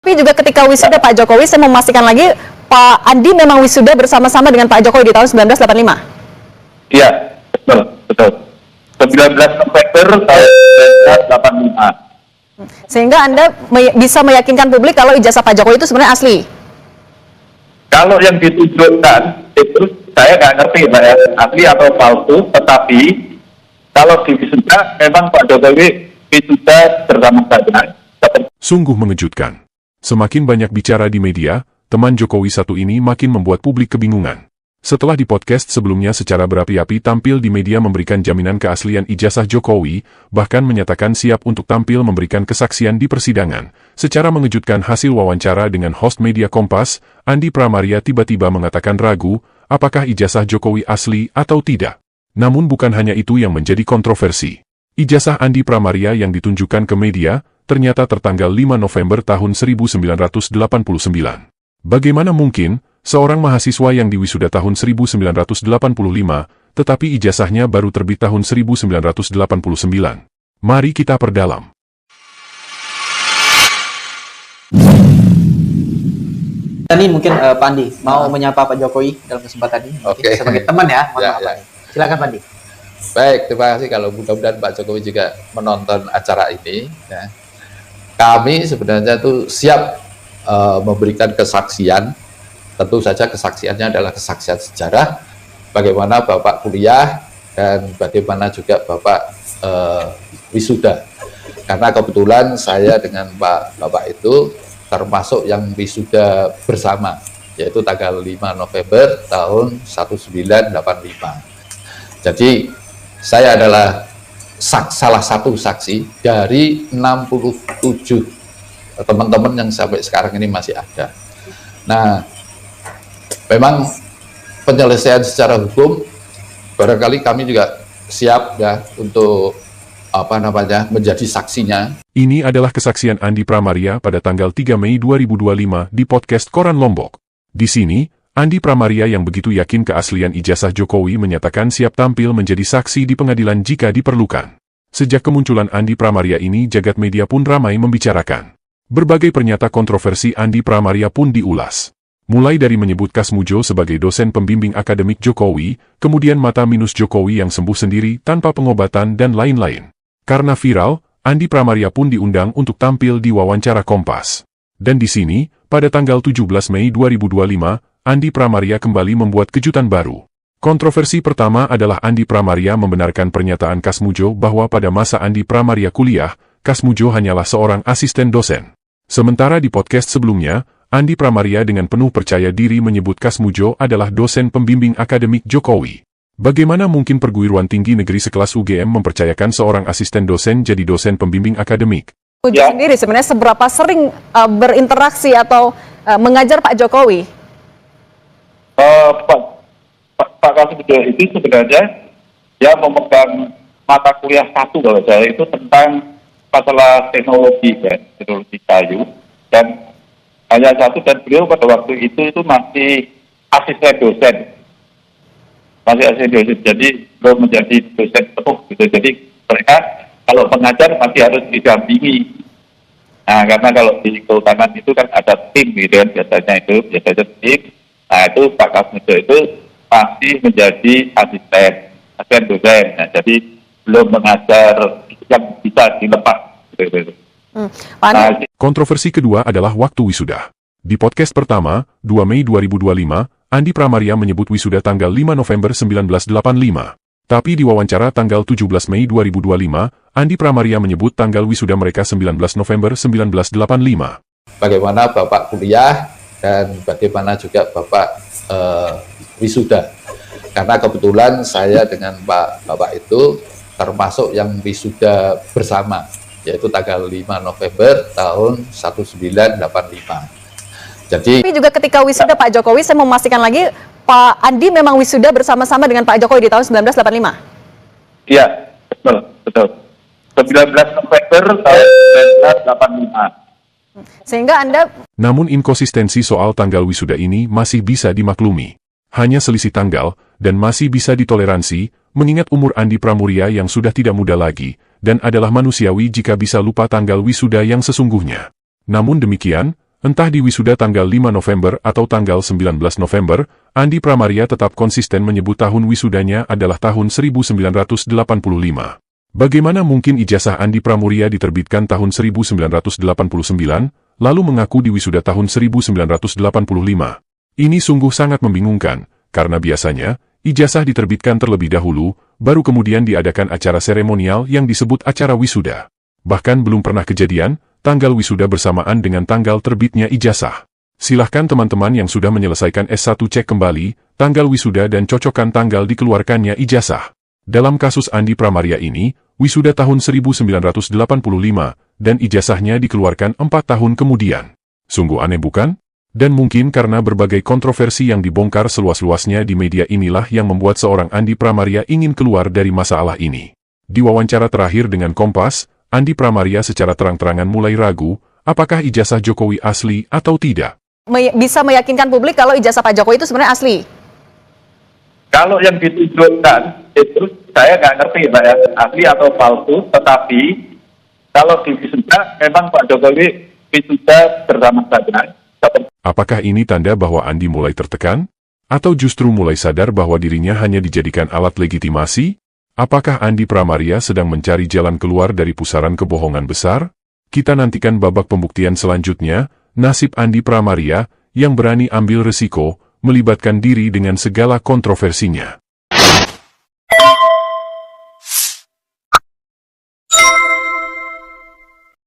Tapi juga ketika wisuda Pak Jokowi, saya memastikan lagi, Pak Andi memang wisuda bersama-sama dengan Pak Jokowi di tahun 1985? Iya, betul. 19 November tahun 1985. Sehingga Anda bisa meyakinkan publik kalau ijazah Pak Jokowi itu sebenarnya asli? Kalau yang ditunjukkan, itu saya nggak ngerti Pak ya, asli atau palsu, tetapi kalau di wisuda, memang Pak Jokowi wisuda bersama saya. Sungguh mengejutkan. Semakin banyak bicara di media, teman Jokowi satu ini makin membuat publik kebingungan. Setelah di podcast sebelumnya secara berapi-api tampil di media memberikan jaminan keaslian ijazah Jokowi, bahkan menyatakan siap untuk tampil memberikan kesaksian di persidangan. Secara mengejutkan hasil wawancara dengan host media Kompas, Andi Pramaria tiba-tiba mengatakan ragu, apakah ijazah Jokowi asli atau tidak. Namun bukan hanya itu yang menjadi kontroversi. Ijazah Andi Pramaria yang ditunjukkan ke media, ternyata tertanggal 5 November tahun 1989. Bagaimana mungkin, seorang mahasiswa yang diwisuda tahun 1985, tetapi ijazahnya baru terbit tahun 1989? Mari kita perdalam. Ini mungkin Pak Andi mau menyapa Pak Jokowi dalam kesempatan ini. Oke. Sebagai teman ya, mohon maaf, Pak Andi. Silakan Pak Andi. Baik, terima kasih. Kalau mudah-mudahan Pak Jokowi juga menonton acara ini. Ya. Kami sebenarnya tuh siap memberikan kesaksian. Tentu saja kesaksiannya adalah kesaksian sejarah. Bagaimana Bapak kuliah dan bagaimana juga Bapak wisuda. Karena kebetulan saya dengan Bapak itu termasuk yang wisuda bersama, yaitu tanggal 5 November tahun 1985. Jadi saya adalah salah satu saksi dari 67 teman-teman yang sampai sekarang ini masih ada. Nah, memang penyelesaian secara hukum barangkali kami juga siap ya untuk menjadi saksinya. Ini adalah kesaksian Andi Pramaria pada tanggal 3 Mei 2025 di podcast Koran Lombok. Di sini, Andi Pramaria yang begitu yakin keaslian ijazah Jokowi menyatakan siap tampil menjadi saksi di pengadilan jika diperlukan. Sejak kemunculan Andi Pramaria ini, jagat media pun ramai membicarakan. Berbagai pernyataan kontroversi Andi Pramaria pun diulas. Mulai dari menyebut Kasmujo sebagai dosen pembimbing akademik Jokowi, kemudian mata minus Jokowi yang sembuh sendiri tanpa pengobatan dan lain-lain. Karena viral, Andi Pramaria pun diundang untuk tampil di wawancara Kompas. Dan di sini, pada tanggal 17 Mei 2025, Andi Pramaria kembali membuat kejutan baru. Kontroversi pertama adalah Andi Pramaria membenarkan pernyataan Kasmujo bahwa pada masa Andi Pramaria kuliah, Kasmujo hanyalah seorang asisten dosen. Sementara di podcast sebelumnya, Andi Pramaria dengan penuh percaya diri menyebut Kasmujo adalah dosen pembimbing akademik Jokowi. Bagaimana mungkin perguruan tinggi negeri sekelas UGM mempercayakan seorang asisten dosen jadi dosen pembimbing akademik? Ya. Sendiri sebenarnya seberapa sering berinteraksi atau mengajar Pak Jokowi? Pak Kasmujo itu sebenarnya dia memegang mata kuliah satu kalau saya itu tentang masalah teknologi kayu, dan hanya satu, dan beliau pada waktu itu masih asisten dosen. Jadi belum menjadi dosen penuh gitu. Jadi mereka kalau pengajar masih harus didampingi. Nah, karena kalau di kehutanan itu kan ada tim gitu kan, biasanya tim. Nah, itu Pak Kasmujo itu masih menjadi asisten dosen. Nah, jadi belum mengajar yang bisa dilepas gitu. Kontroversi kedua adalah waktu wisuda. Di podcast pertama, 2 Mei 2025, Andi Pramaria menyebut wisuda tanggal 5 November 1985. Tapi di wawancara tanggal 17 Mei 2025, Andi Pramaria menyebut tanggal wisuda mereka 19 November 1985. Bagaimana Bapak kuliah dan bagaimana juga Bapak wisuda. Karena kebetulan saya dengan Bapak itu termasuk yang wisuda bersama, yaitu tanggal 5 November tahun 1985. Jadi, tapi juga ketika wisuda Pak Jokowi, saya memastikan lagi, Pak Andi memang wisuda bersama-sama dengan Pak Jokowi di tahun 1985? Iya, betul. 19 November tahun 1985. Sehingga Anda... Namun inkonsistensi soal tanggal wisuda ini masih bisa dimaklumi. Hanya selisih tanggal, dan masih bisa ditoleransi, mengingat umur Andi Pramaria yang sudah tidak muda lagi, dan adalah manusiawi jika bisa lupa tanggal wisuda yang sesungguhnya. Namun demikian, Entah di wisuda tanggal 5 November atau tanggal 19 November, Andi Pramaria tetap konsisten menyebut tahun wisudanya adalah tahun 1985. Bagaimana mungkin ijazah Andi Pramuria diterbitkan tahun 1989, lalu mengaku di wisuda tahun 1985? Ini sungguh sangat membingungkan, karena biasanya, ijazah diterbitkan terlebih dahulu, baru kemudian diadakan acara seremonial yang disebut acara wisuda. Bahkan belum pernah kejadian, tanggal wisuda bersamaan dengan tanggal terbitnya ijazah. Silahkan teman-teman yang sudah menyelesaikan S1 cek kembali, tanggal wisuda dan cocokkan tanggal dikeluarkannya ijazah. Dalam kasus Andi Pramaria ini, wisuda tahun 1985, dan ijazahnya dikeluarkan 4 tahun kemudian. Sungguh aneh bukan? Dan mungkin karena berbagai kontroversi yang dibongkar seluas-luasnya di media inilah yang membuat seorang Andi Pramaria ingin keluar dari masalah ini. Di wawancara terakhir dengan Kompas, Andi Pramaria secara terang-terangan mulai ragu, apakah ijazah Jokowi asli atau tidak. Bisa meyakinkan publik kalau ijazah Pak Jokowi itu sebenarnya asli? Kalau yang ditunjukkan, itu saya nggak ngerti Mbak ya, asli atau palsu, tetapi kalau di wisuda, memang Pak Jokowi wisuda bersama saya. Apakah ini tanda bahwa Andi mulai tertekan? Atau justru mulai sadar bahwa dirinya hanya dijadikan alat legitimasi? Apakah Andi Pramaria sedang mencari jalan keluar dari pusaran kebohongan besar? Kita nantikan babak pembuktian selanjutnya, nasib Andi Pramaria, yang berani ambil resiko, melibatkan diri dengan segala kontroversinya.